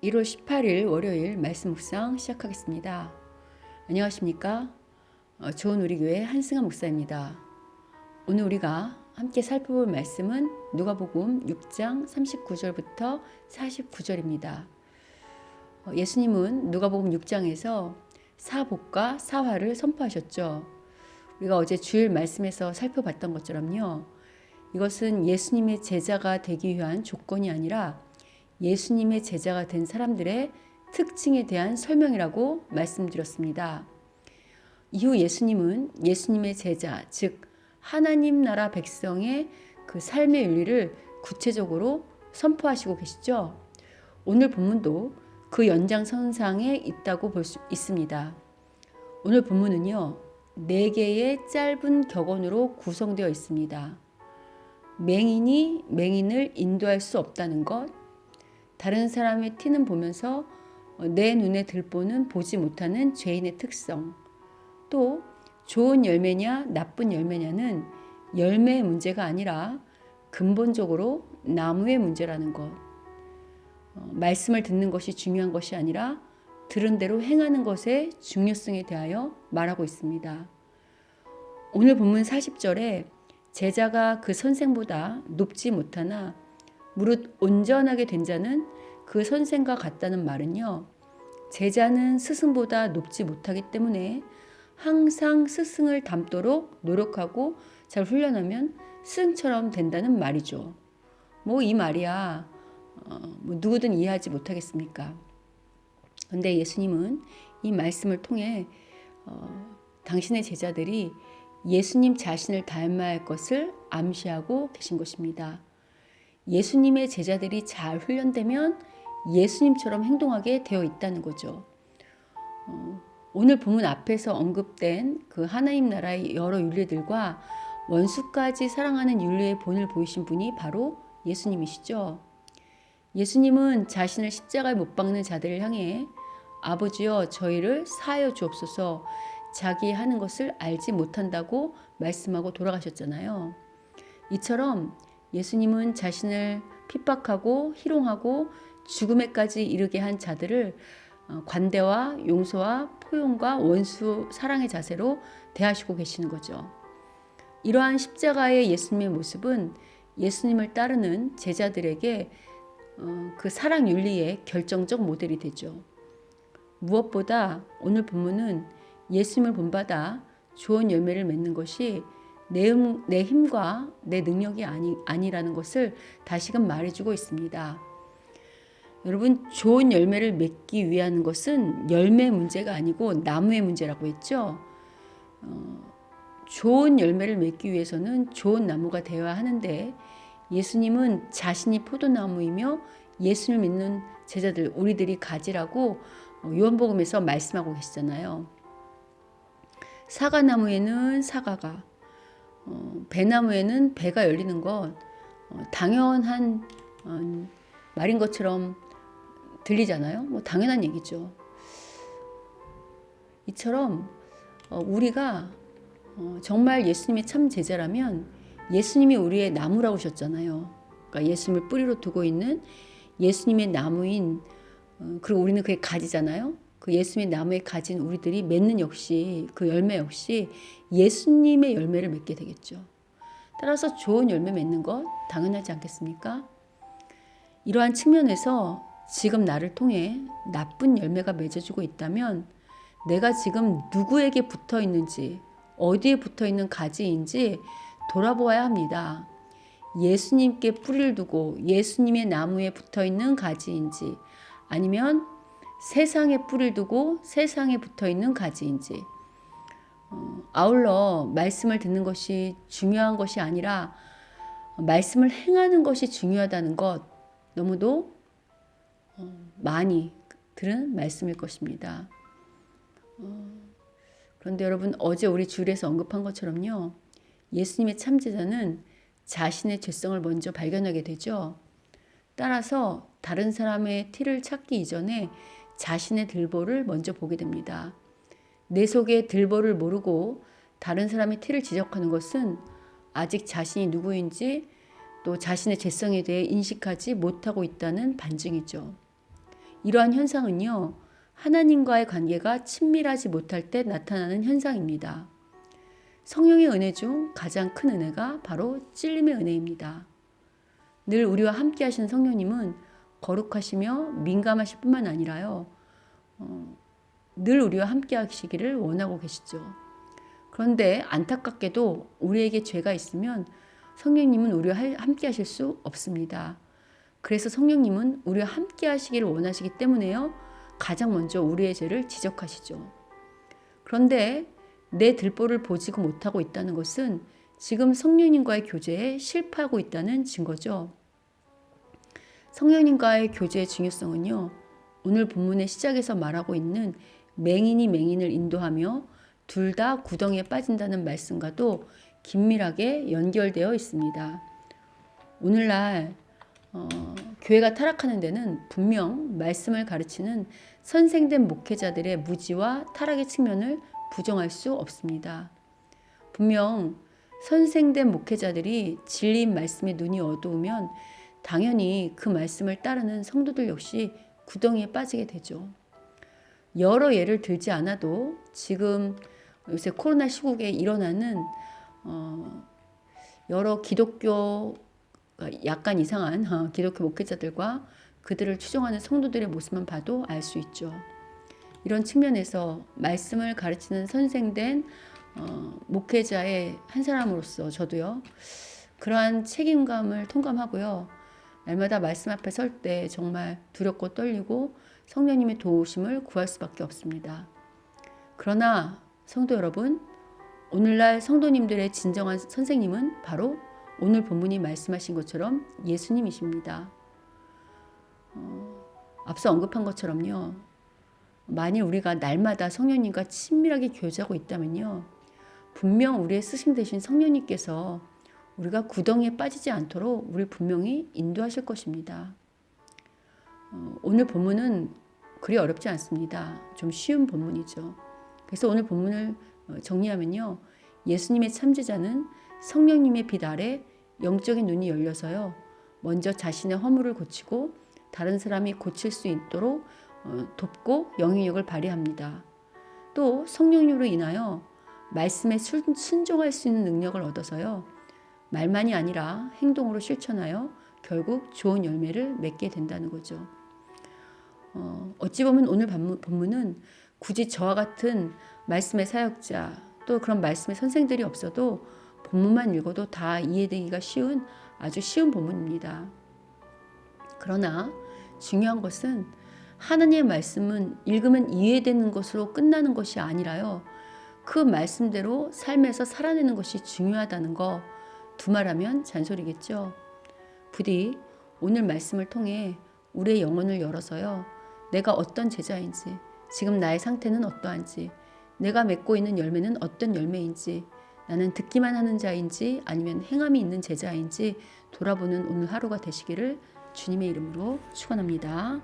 1월 18일 월요일 말씀 묵상 시작하겠습니다. 안녕하십니까? 좋은 우리 교회 한승환 목사입니다. 오늘 우리가 함께 살펴볼 말씀은 누가복음 6장 39절부터 49절입니다. 예수님은 누가복음 6장에서 사복과 사화를 선포하셨죠. 우리가 어제 주일 말씀에서 살펴봤던 것처럼요. 이것은 예수님의 제자가 되기 위한 조건이 아니라 예수님의 제자가 된 사람들의 특징에 대한 설명이라고 말씀드렸습니다. 이후 예수님은 예수님의 제자, 즉 하나님 나라 백성의 그 삶의 윤리를 구체적으로 선포하시고 계시죠. 오늘 본문도 그 연장선상에 있다고 볼 수 있습니다. 오늘 본문은요, 4개의 짧은 격언으로 구성되어 있습니다. 맹인이 맹인을 인도할 수 없다는 것, 다른 사람의 티는 보면서 내 눈에 들보는 보지 못하는 죄인의 특성, 또 좋은 열매냐 나쁜 열매냐는 열매의 문제가 아니라 근본적으로 나무의 문제라는 것, 말씀을 듣는 것이 중요한 것이 아니라 들은 대로 행하는 것의 중요성에 대하여 말하고 있습니다. 오늘 본문 40절에 제자가 그 선생보다 높지 못하나 무릇 온전하게 된 자는 그 선생과 같다는 말은요, 제자는 스승보다 높지 못하기 때문에 항상 스승을 닮도록 노력하고 잘 훈련하면 스승처럼 된다는 말이죠. 이 말이야 누구든 이해하지 못하겠습니까? 그런데 예수님은 이 말씀을 통해 당신의 제자들이 예수님 자신을 닮아야 할 것을 암시하고 계신 것입니다. 예수님의 제자들이 잘 훈련되면 예수님처럼 행동하게 되어 있다는 거죠. 오늘 본문 앞에서 언급된 그 하나님 나라의 여러 윤리들과 원수까지 사랑하는 윤리의 본을 보이신 분이 바로 예수님이시죠. 예수님은 자신을 십자가에 못 박는 자들을 향해 아버지여 저희를 사하여 주옵소서, 자기 하는 것을 알지 못한다고 말씀하고 돌아가셨잖아요. 이처럼 예수님은 자신을 핍박하고 희롱하고 죽음에까지 이르게 한 자들을 관대와 용서와 포용과 원수 사랑의 자세로 대하시고 계시는 거죠. 이러한 십자가의 예수님의 모습은 예수님을 따르는 제자들에게 그 사랑 윤리의 결정적 모델이 되죠. 무엇보다 오늘 본문은 예수님을 본받아 좋은 열매를 맺는 것이 내 힘과 내 능력이 아니라는 것을 다시금 말해주고 있습니다. 여러분, 좋은 열매를 맺기 위한 것은 열매의 문제가 아니고 나무의 문제라고 했죠. 좋은 열매를 맺기 위해서는 좋은 나무가 되어야 하는데 예수님은 자신이 포도나무이며 예수를 믿는 제자들, 우리들이 가지라고 요한복음에서 말씀하고 계시잖아요. 사과나무에는 사과가, 배나무에는 배가 열리는 것, 당연한 말인 것처럼 들리잖아요. 당연한 얘기죠. 이처럼 우리가 정말 예수님의 참 제자라면 예수님이 우리의 나무라고 하셨잖아요. 그러니까 예수님을 뿌리로 두고 있는 예수님의 나무인, 그리고 우리는 그게 가지잖아요. 그 예수님의 나무에 가진 우리들이 맺는 역시 그 열매 역시 예수님의 열매를 맺게 되겠죠. 따라서 좋은 열매 맺는 것 당연하지 않겠습니까? 이러한 측면에서 지금 나를 통해 나쁜 열매가 맺어지고 있다면 내가 지금 누구에게 붙어 있는지, 어디에 붙어 있는 가지인지 돌아보아야 합니다. 예수님께 뿌리를 두고 예수님의 나무에 붙어 있는 가지인지, 아니면 세상에 뿌리를 두고 세상에 붙어 있는 가지인지, 아울러 말씀을 듣는 것이 중요한 것이 아니라 말씀을 행하는 것이 중요하다는 것 너무도 많이 들은 말씀일 것입니다. 그런데 여러분, 어제 우리 주일에서 언급한 것처럼요, 예수님의 참제자는 자신의 죄성을 먼저 발견하게 되죠. 따라서 다른 사람의 티를 찾기 이전에 자신의 들보를 먼저 보게 됩니다. 내 속에 들보를 모르고 다른 사람의 티를 지적하는 것은 아직 자신이 누구인지 또 자신의 죄성에 대해 인식하지 못하고 있다는 반증이죠. 이러한 현상은요, 하나님과의 관계가 친밀하지 못할 때 나타나는 현상입니다. 성령의 은혜 중 가장 큰 은혜가 바로 찔림의 은혜입니다. 늘 우리와 함께 하시는 성령님은 거룩하시며 민감하실 뿐만 아니라요, 늘 우리와 함께 하시기를 원하고 계시죠. 그런데 안타깝게도 우리에게 죄가 있으면 성령님은 우리와 함께 하실 수 없습니다. 그래서 성령님은 우리와 함께 하시기를 원하시기 때문에요, 가장 먼저 우리의 죄를 지적하시죠. 그런데 내 들보를 보지도 못하고 있다는 것은 지금 성령님과의 교제에 실패하고 있다는 증거죠. 성령님과의 교제의 중요성은요, 오늘 본문의 시작에서 말하고 있는 맹인이 맹인을 인도하며 둘 다 구덩이에 빠진다는 말씀과도 긴밀하게 연결되어 있습니다. 오늘날 교회가 타락하는 데는 분명 말씀을 가르치는 선생된 목회자들의 무지와 타락의 측면을 부정할 수 없습니다. 분명 선생된 목회자들이 진리인 말씀에 눈이 어두우면 당연히 그 말씀을 따르는 성도들 역시 구덩이에 빠지게 되죠. 여러 예를 들지 않아도 지금 요새 코로나 시국에 일어나는 여러 기독교 약간 이상한 기독교 목회자들과 그들을 추종하는 성도들의 모습만 봐도 알 수 있죠. 이런 측면에서 말씀을 가르치는 선생된 목회자의 한 사람으로서 저도요, 그러한 책임감을 통감하고요, 날마다 말씀 앞에 설 때 정말 두렵고 떨리고 성령님의 도우심을 구할 수밖에 없습니다. 그러나 성도 여러분, 오늘날 성도님들의 진정한 선생님은 바로 오늘 본문이 말씀하신 것처럼 예수님이십니다. 앞서 언급한 것처럼요, 만일 우리가 날마다 성령님과 친밀하게 교제하고 있다면요, 분명 우리의 스승 되신 성령님께서 우리가 구덩이에 빠지지 않도록 우리를 분명히 인도하실 것입니다. 오늘 본문은 그리 어렵지 않습니다. 좀 쉬운 본문이죠. 그래서 오늘 본문을 정리하면요, 예수님의 참제자는 성령님의 빛 아래 영적인 눈이 열려서요, 먼저 자신의 허물을 고치고 다른 사람이 고칠 수 있도록 돕고 영향력을 발휘합니다. 또 성령님으로 인하여 말씀에 순종할 수 있는 능력을 얻어서요, 말만이 아니라 행동으로 실천하여 결국 좋은 열매를 맺게 된다는 거죠. 어찌 보면 오늘 본문은 굳이 저와 같은 말씀의 사역자, 또 그런 말씀의 선생들이 없어도 본문만 읽어도 다 이해되기가 쉬운 아주 쉬운 본문입니다. 그러나 중요한 것은 하나님의 말씀은 읽으면 이해되는 것으로 끝나는 것이 아니라요, 그 말씀대로 삶에서 살아내는 것이 중요하다는 거, 두말하면 잔소리겠죠. 부디 오늘 말씀을 통해 우리의 영혼을 열어서요, 내가 어떤 제자인지, 지금 나의 상태는 어떠한지, 내가 맺고 있는 열매는 어떤 열매인지, 나는 듣기만 하는 자인지 아니면 행함이 있는 제자인지 돌아보는 오늘 하루가 되시기를 주님의 이름으로 축원합니다.